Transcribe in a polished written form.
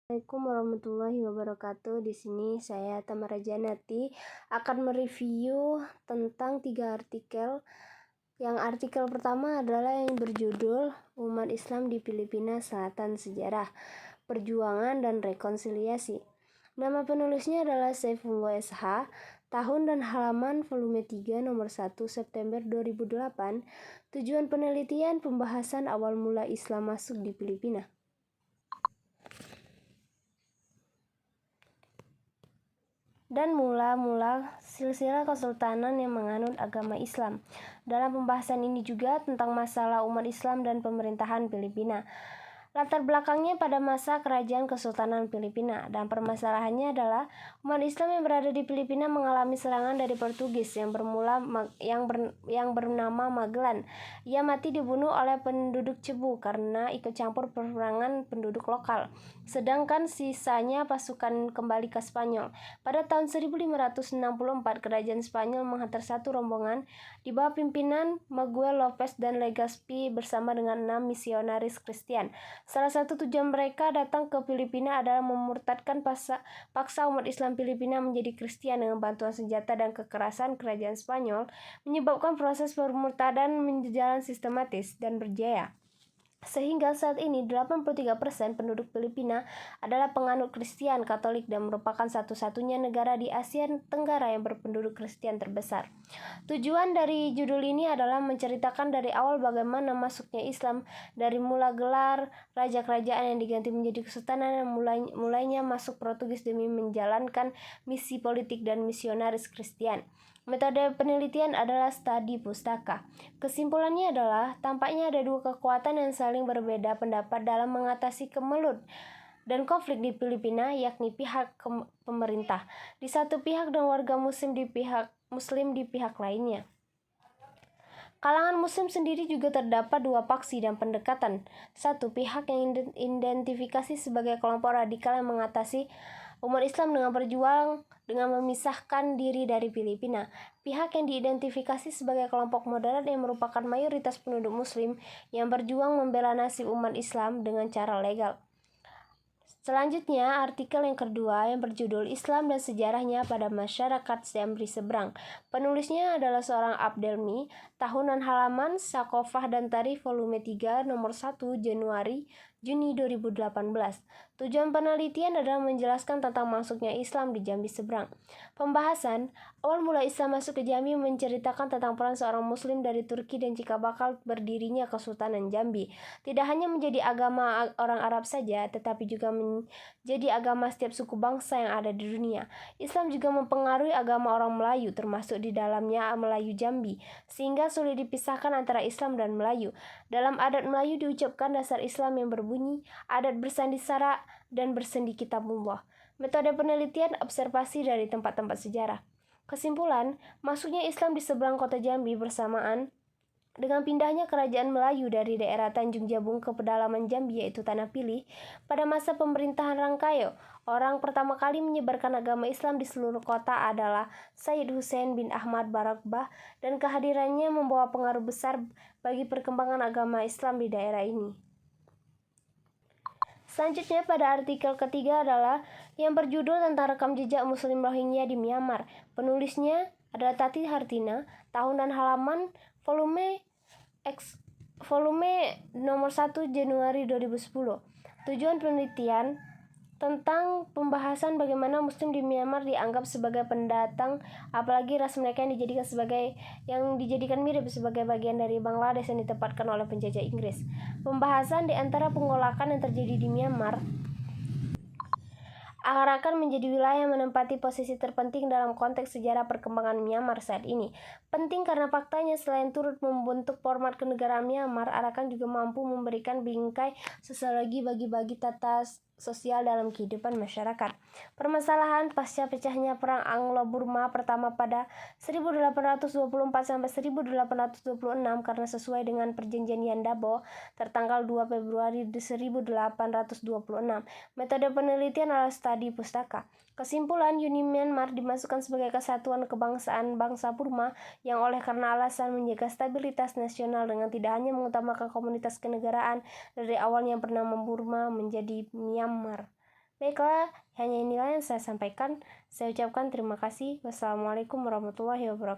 Assalamualaikum warahmatullahi wabarakatuh. Di sini saya Tamara Janati akan mereview tentang 3 artikel. Yang artikel pertama adalah yang berjudul Umat Islam di Filipina Selatan Sejarah, Perjuangan dan Rekonsiliasi. Nama penulisnya adalah Saifullah SH. Tahun dan halaman volume 3 nomor 1 September 2008. Tujuan penelitian pembahasan awal mula Islam masuk di Filipina. Dan mula-mula silsilah kesultanan yang menganut agama Islam. Dalam pembahasan ini juga tentang masalah umat Islam dan pemerintahan Filipina. Latar belakangnya pada masa kerajaan Kesultanan Filipina, dan permasalahannya adalah umat Islam yang berada di Filipina mengalami serangan dari Portugis yang bernama Magellan. Ia mati dibunuh oleh penduduk Cebu karena ikut campur peperangan penduduk lokal. Sedangkan sisanya pasukan kembali ke Spanyol. Pada tahun 1564, kerajaan Spanyol menghantar satu rombongan di bawah pimpinan Miguel Lopez dan Legazpi bersama dengan 6 misionaris Kristen. Salah satu tujuan mereka datang ke Filipina adalah memurtadkan paksa umat Islam Filipina menjadi Kristen dengan bantuan senjata dan kekerasan kerajaan Spanyol, menyebabkan proses pemurtadan berjalan sistematis dan berjaya. Sehingga saat ini 83% penduduk Filipina adalah penganut Kristen Katolik dan merupakan satu-satunya negara di Asia Tenggara yang berpenduduk Kristen terbesar. Tujuan dari judul ini adalah menceritakan dari awal bagaimana masuknya Islam, dari mula gelar raja kerajaan yang diganti menjadi kesultanan, dan mulainya masuk Portugis demi menjalankan misi politik dan misionaris Kristen. Metode penelitian adalah studi pustaka. Kesimpulannya adalah tampaknya ada dua kekuatan yang saling berbeda pendapat dalam mengatasi kemelut dan konflik di Filipina, yakni pihak pemerintah di satu pihak dan warga muslim di pihak lainnya. Kalangan muslim sendiri juga terdapat dua faksi dan pendekatan. Satu pihak yang identifikasi sebagai kelompok radikal yang mengatasi umat Islam dengan berjuang dengan memisahkan diri dari Filipina. Pihak yang diidentifikasi sebagai kelompok moderat yang merupakan mayoritas penduduk muslim yang berjuang membela nasib umat Islam dengan cara legal. Selanjutnya, artikel yang kedua yang berjudul Islam dan Sejarahnya pada Masyarakat Sembri Seberang. Penulisnya adalah seorang Abdelmi, tahun dan halaman Sakofah dan Tarikh volume 3 nomor 1 Juni 2018. Tujuan penelitian adalah menjelaskan tentang masuknya Islam di Jambi Seberang. Pembahasan awal mula Islam masuk ke Jambi menceritakan tentang peran seorang muslim dari Turki dan cikal bakal berdirinya Kesultanan Jambi. Tidak hanya menjadi agama orang Arab saja, tetapi juga menjadi agama setiap suku bangsa yang ada di dunia. Islam juga mempengaruhi agama orang Melayu, termasuk di dalamnya Melayu Jambi, sehingga sulit dipisahkan antara Islam dan Melayu. Dalam adat Melayu diucapkan dasar Islam yang berbunyi, adat bersandi sara dan bersendi kitabullah. Metode penelitian observasi dari tempat-tempat sejarah. Kesimpulan, masuknya Islam di seberang kota Jambi bersamaan dengan pindahnya kerajaan Melayu dari daerah Tanjung Jabung ke pedalaman Jambi yaitu Tanah Pilih pada masa pemerintahan Rangkayo. Orang pertama kali menyebarkan agama Islam di seluruh kota adalah Sayyid Hussein bin Ahmad Barakbah, dan kehadirannya membawa pengaruh besar bagi perkembangan agama Islam di daerah ini. Selanjutnya pada artikel ketiga adalah yang berjudul tentang rekam jejak Muslim Rohingya di Myanmar. Penulisnya adalah Tati Hartina, tahun dan halaman volume nomor 1 Januari 2010. Tujuan penelitian tentang pembahasan bagaimana Muslim di Myanmar dianggap sebagai pendatang, apalagi ras mereka yang dijadikan mirip sebagai bagian dari Bangladesh yang ditempatkan oleh penjajah Inggris. Pembahasan di antara penggolakan yang terjadi di Myanmar akan menjadi wilayah yang menempati posisi terpenting dalam konteks sejarah perkembangan Myanmar saat ini. Penting karena faktanya selain turut membentuk format kenegaraan Myanmar, Arakan juga mampu memberikan bingkai sosiologi bagi tata sosial dalam kehidupan masyarakat. Permasalahan pasca pecahnya Perang Anglo-Burma pertama pada 1824 sampai 1826 karena sesuai dengan perjanjian Yandabo tertanggal 2 Februari 1826. Metode penelitian adalah studi pustaka. Kesimpulan, Uni Myanmar dimasukkan sebagai kesatuan kebangsaan bangsa Burma yang oleh karena alasan menjaga stabilitas nasional dengan tidak hanya mengutamakan komunitas kenegaraan dari awalnya bernama Burma menjadi Myanmar. Baiklah, hanya inilah yang saya sampaikan. Saya ucapkan terima kasih. Wassalamualaikum warahmatullahi wabarakatuh.